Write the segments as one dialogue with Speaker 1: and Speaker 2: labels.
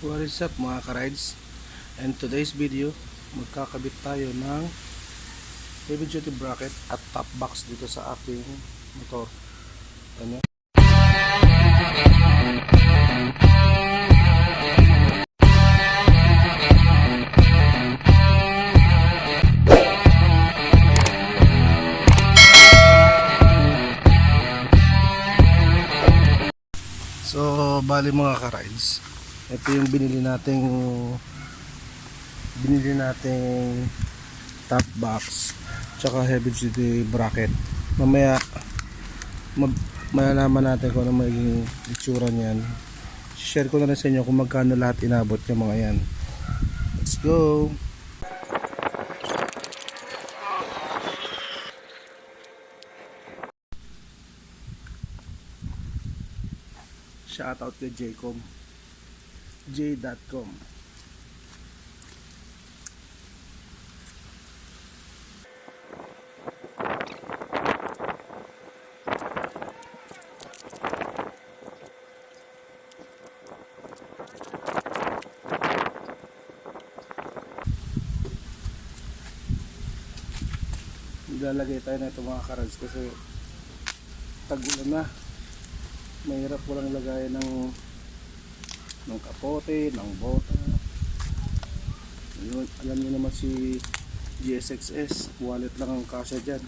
Speaker 1: What is up mga ka-rides? And today's video, magkakabit tayo ng heavy duty bracket at top box dito sa ating motor. Ano? So, bali mga ka-rides, ito yung binili nating top box tsaka heavy duty bracket. Mamaya malalaman natin kung ano magiging itsura niyan. Share ko na rin sa inyo kung magkano lahat inabot yung mga yan. Let's go! Shoutout kay J.com. Lalagay tayo na ito mga karads kasi tag-ulan na. Mahirap walang lagay ng kapote, ng bota. Alam niyo naman si Gsx S, wallet lang ang kasya dyan.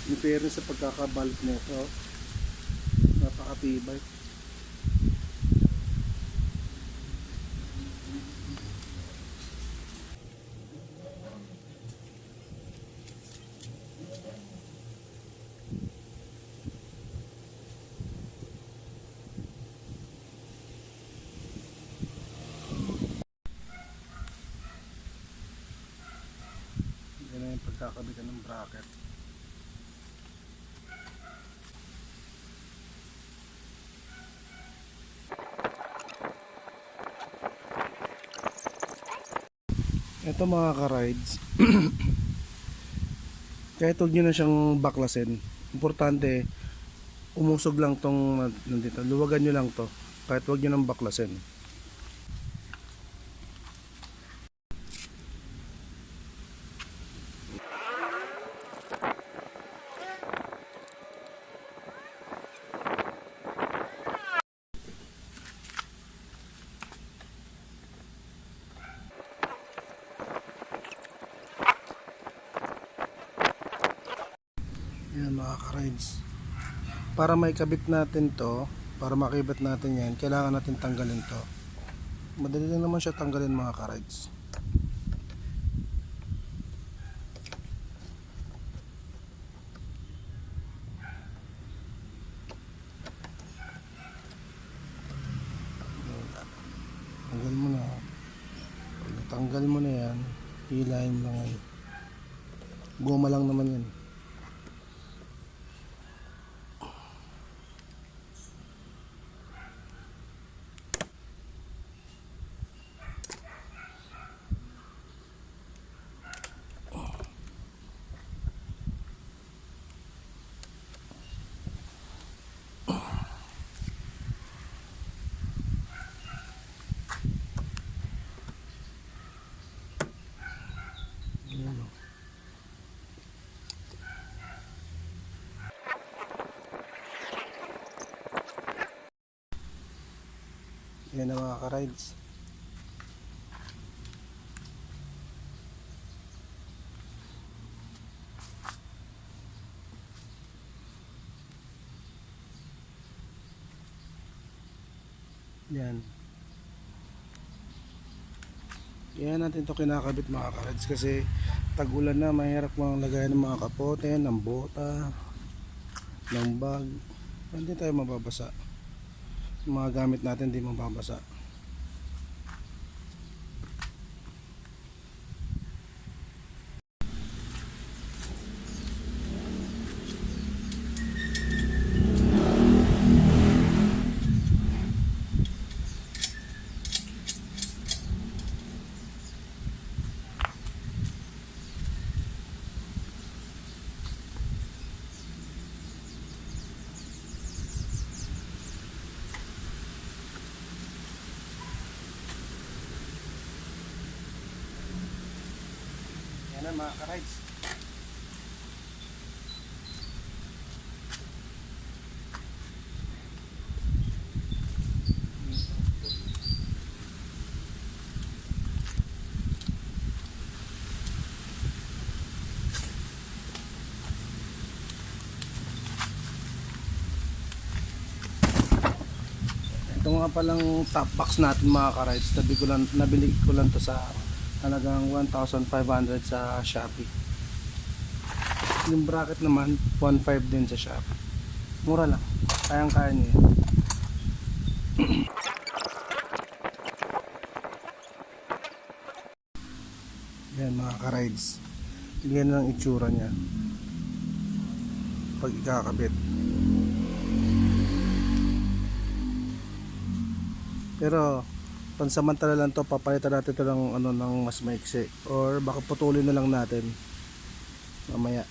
Speaker 1: In fairness sa pagkakabalit nito, napakatibay. Yan na yung pagkakabitan ng bracket. Ito mga ka-rides, kahit huwag nyo na siyang baklasin, importante umusog lang tong nandito, luwagan nyo lang to kahit huwag nyo nang baklasin. Yan mga ka-rides, para maikabit natin to, para makibit natin yan, kailangan natin tanggalin to. Madali lang naman siya tanggalin mga ka-rides. Tanggal mo na. Pag tanggal mo na yan, hilahin mo lang yan. Goma lang naman yan. Yan na mga ka-rides. Yan. Yan natin to kinakabit mga ka-rides kasi tag-ulan na, mahirap mang lagay ng mga kapote, ng bota, ng bag. Hindi tayo mababasa. Mga gamit natin hindi mababasa. Yan na mga ka-rides. Ito nga palang top box natin mga ka-rides. Nabili ko lang to sa halagang 1,500 sa Shopee. Yung bracket naman 1,500 din sa Shopee. Mura lang, kayang kaya niya. Yan mga ka-rides, tingnan lang itsura niya pag ikakabit. Pero pansamantala lang to, papalitan natin ito ng ano, ng mas maiksi, or baka putulin na lang natin mamaya.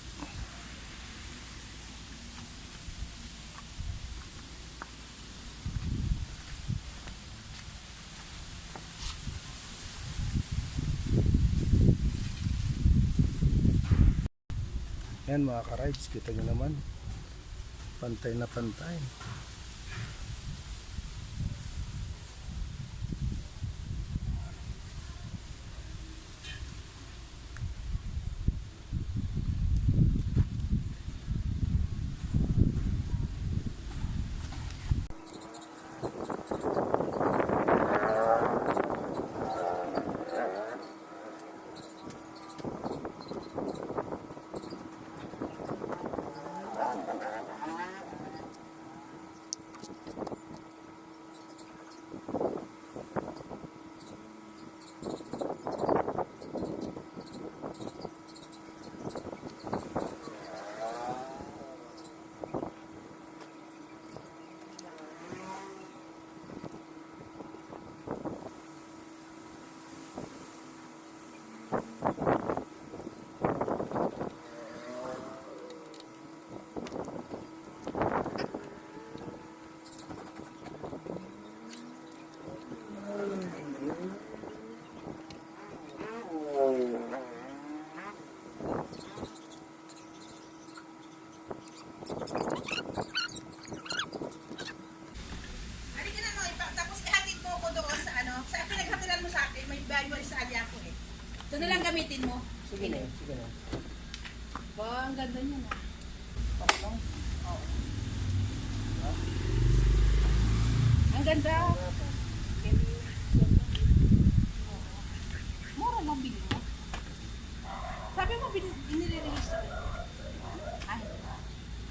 Speaker 1: Yan mga ka-rides, kita nyo naman, pantay na pantay.
Speaker 2: Ito na lang gamitin mo.
Speaker 1: Sige na, sige na.
Speaker 2: Ba, ang ganda niya na.
Speaker 1: Tapos
Speaker 2: Oo. Ang ganda. Mura lang bili mo. Sabi mo, inire-release ko. Ay,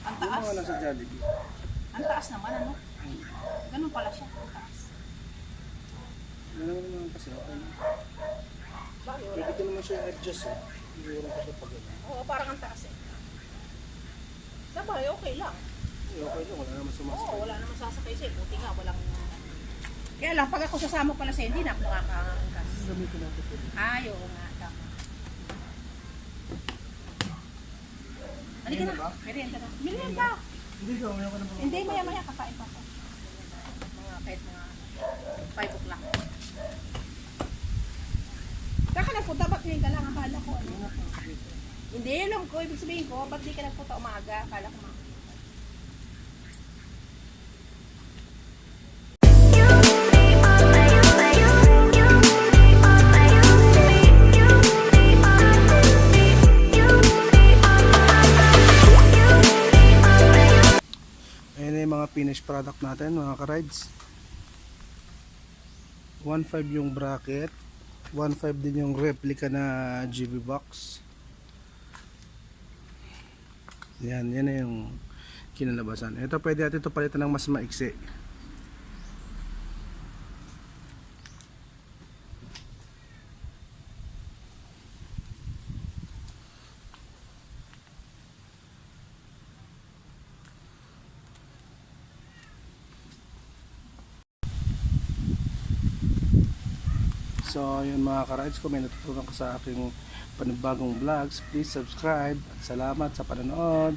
Speaker 2: ang taas.
Speaker 1: Yung mga nasa Jollibee.
Speaker 2: Ang taas naman, ano? Ganun pala siya, ang taas.
Speaker 1: Ano naman kasi okay.
Speaker 2: Bakit wala?
Speaker 1: Pwede ko naman siya adjust eh. Hindi ko lang kasi pag
Speaker 2: Oo, parang ang taas eh. Sabay, okay lang.
Speaker 1: okay lang, wala naman sumasakay.
Speaker 2: Oo, wala naman sasakay sa'yo. Buti nga, walang... Kaya lang, pag ako sasama pala sa'yo, hindi na ako makakaangkas.
Speaker 1: Gamitin natin ito.
Speaker 2: Ay, oo nga, tama. Halika na, merienda na. Merienda!
Speaker 1: Hindi ka, maya ka na.
Speaker 2: Hindi, maya-maya, kakain pa ako. Kahit mga 5 o'clock. Saka nagpunta, ba't ngayon ka lang? Akala ko, ano? Hindi, alam ko, ibig sabihin ko, ba't di ka nagpunta umaga? Akala ko mga.
Speaker 1: Ayan na yung mga finished product natin mga ka-rides. 1.5 yung bracket, 1.5 din yung replica na GB box. Yan na yung kinalabasan. Ito pwede natin ito palitan ng mas maiksi. So yun mga ka-rides, kung may natutunan ka sa aking panibagong vlogs, please subscribe at salamat sa panonood.